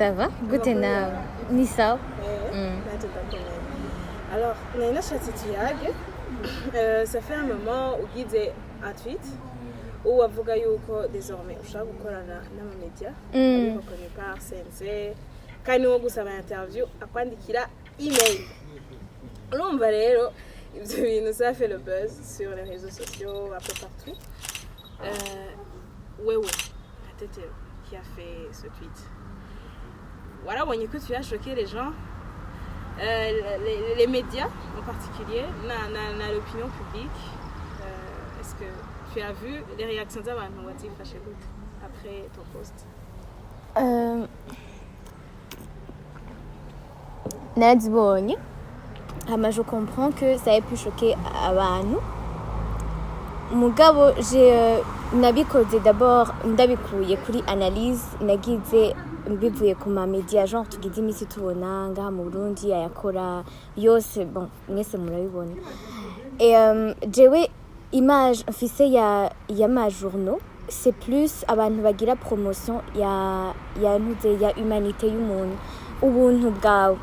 ça va gute nawe ni sawa Nanjye ndakomeye. Alors nari nashatse tuyage ça fait un moment ugize un tweet où avuga yuko désormais ushaka gukorana n'amamedia ariko reconnu par CNC kandi wo gusaba interview akwandikira email. Urumva rero ibyo bintu ça fait le buzz sur les réseaux sociaux un peu partout. Wewe Tetero qui a fait ce tweet. Warabonye ko tu as choqué les gens, les médias en particulier, l'opinion publique. Est-ce que tu as vu les réactions d'abantu watifashe gute après ton post? Narazibonye hama je comprends que ça ait pu choquer abantu mugabo nabikoze d'abord ndabikuye kuri analyse nagize bivuye ku ma media genre tugize imisi tubona ngaha mu Burundi ayakora yose bon mwese murabibona et jewe image mfise ya ma journaux c'est plus abantu bagira promotion ya humanité y'umuntu ubuntu bwawe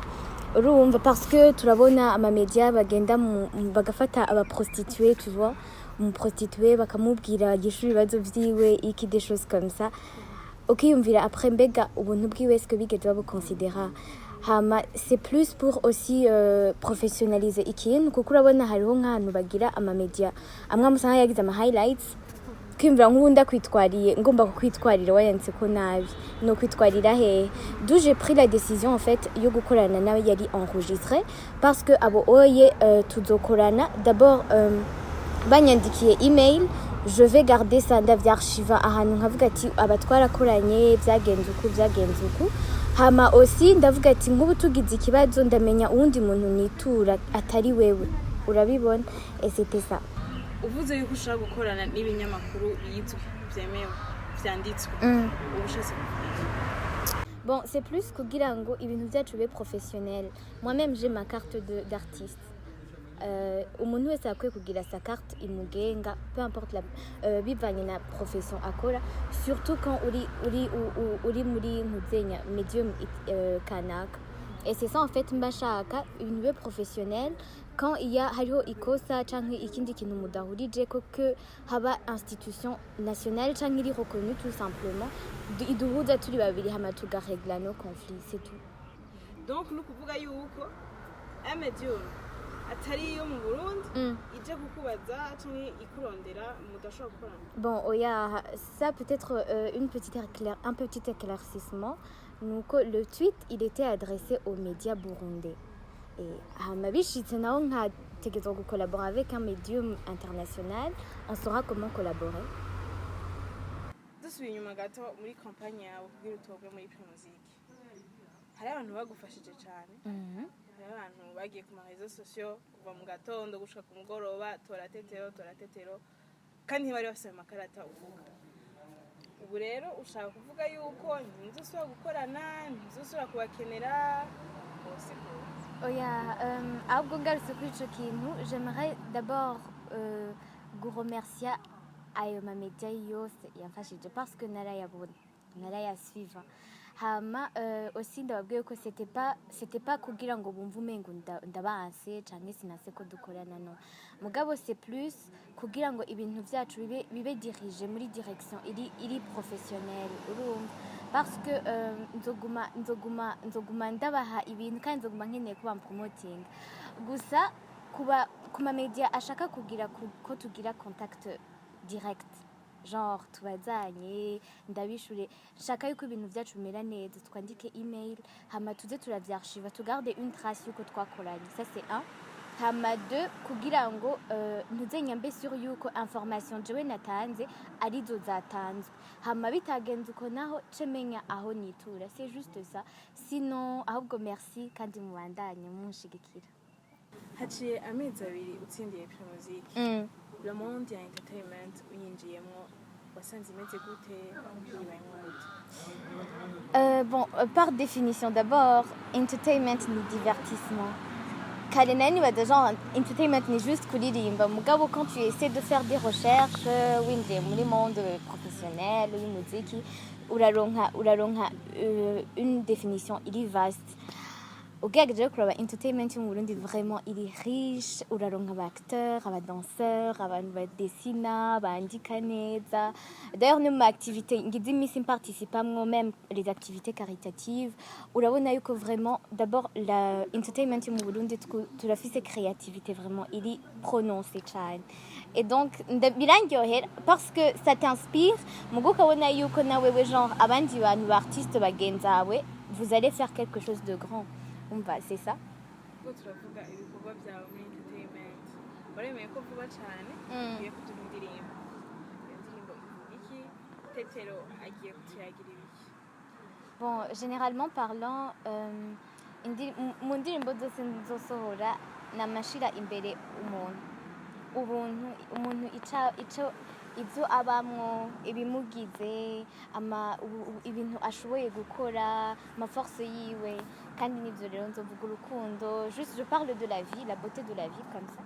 urumva parce que turabona ama media bagenda bagafata aba prostituées tu vois mu prostituée bakamubwira yishuri ibibazo vyiwe iki des choses comme ça ukiyumvira après mbega ubuntu bwiwe est-ce que bigeze babuconsidéra hama c'est plus pour aussi professionnaliser ikintu kuko urabona hariho nk'ahantu bagira ama media amwe amusanga yagize ama highlights kwimvira nk'ubundi akwitwariye ngomba kukwitwarira wayanditse ko nabi no kwitwarira he d'où j'ai pris la décision en fait yo gukorana nawe yari enregistré parce que abo oye tuzokorana d'abord banyandikiye email je vais garder ça ndavyarshiva ahantu nkavuga ati abatwarakoranye byagenze uku hama aussi ndavuga ati nk'ubu tugize ikibazo ndamenya uwundi muntu nitura atari wewe urabibona et c'était ça. Uvuze yuko ushaka gukorana n'ibinyamakuru bizwi byemewe vyanditswe ubushatse. Bon, c'est plus kugira ngo ibintu byacu bibe professionnel. Moi-même j'ai ma carte d'artiste. Umuntu wese akwiye kugira sa carte imugenga peu importe la bivanye na profession akora surtout quand uri muri muzenya medium kanaka et c'est ça en fait mbashaka une vie professionnelle quand il y a hariho ikosa canke ikindi kintu mudahurije ko que haba institution nationale canke iri reconnue tout simplement iduhuza turi babiri hama tugarégla nos conflits c'est tout. Donc no kuvuga yuko un medium atari yo mu Burundi ije kukubaza canke ikurondera mudashobora gukorana. Bon oya ça peut-être un petit éclaircissement. Donc le tweet il était adressé aux médias burundais et hamabishitse naho nkategezwa collaborer avec un médium international on saura comment collaborer. Dusubiye inyuma gato muri campagne yawe kugira utobwe muri Primusic hari abantu bagufashije cyane hari abantu bagiye ku réseaux sociaux kuva mu gatondo gushaka ku mugoroba toratetero kandi ntibari bafite amakarata uvuga ubu rero ushaka kuvuga yuko ntizosubira gukorana ntizosubira kubakenera bose oya ahubwo ngarutse kuri ico kintu j'aimerais d'abord remercier ayo ma media yose yamfashije parce que narayabona narayasuiva hama aussi ndababwiye ko c'était pas kugira ngo bumve umengo ndabanse canke sinase ko dukorana no mugabo c'est plus kugira ngo ibintu vyacu bibe dirige muri direction iri professionnelle urumva parce que nzoguma ndabaha ibintu kandi nzoguma nkeneye kuba promoting gusa kuma media ashaka kugira ko tugira contact direct genre tubazanye ndabishure shaka yuko ibintu byacu bimera neza twandike email hama tuze turavyarshiva tugarde une trace yuko twakoranye ça c'est un hama deux kugira ngo ntuzenya sur yuko information jewe natanze arizo zatanzwe hama bitagenze uko naho cemenya aho nitura c'est juste ça sinon ahubwo merci kandi mubandanye munshigikira. Haciye amezi abiri utsindiye Primusic Le Monde ya Entertainment uyinjiyemo wasanze imeze gute bon par définition d'abord entertainment ni divertissement Kalenani va genre entertainment ni juste kuririmba mugabo quand tu essaies de faire des recherches winjiye muri monde professionnel y'umuziki uraronka une définition iri vaste ugerageje kuraba entertainment yo mu Burundi vraiment iri riche uraronka aba acteurs aba danseurs abantu badesina bandika neza d'ailleurs no mu activité ngize imisi participamwo même les activités caritatives urabona yuko vraiment d'abord la entertainment yo mu Burundi turafise créativité vraiment iri prononcée cyane et donc birangyohera parce que ça t'inspire mugo ukabona yuko nawe we genre abandi bantu ba artistes bagenzawe vous allez faire quelque chose de grand. C'est ça. Ubwo turavuga ibikorwa byawe muri entertainment baremeye ko vuba cyane ugiye kuduha indirimbo ivuga iki Tetero agiye kutuyagira ibiki? Bon, généralement parlant mu ndirimbo zose nzosohora namashira imbere umuntu ico ibyo abamwo ibimugize ibintu ashoboye gukora force yiwe kandi nivyo rero nzovuga urukundo juste je parle de la vie la beauté de la vie comme ça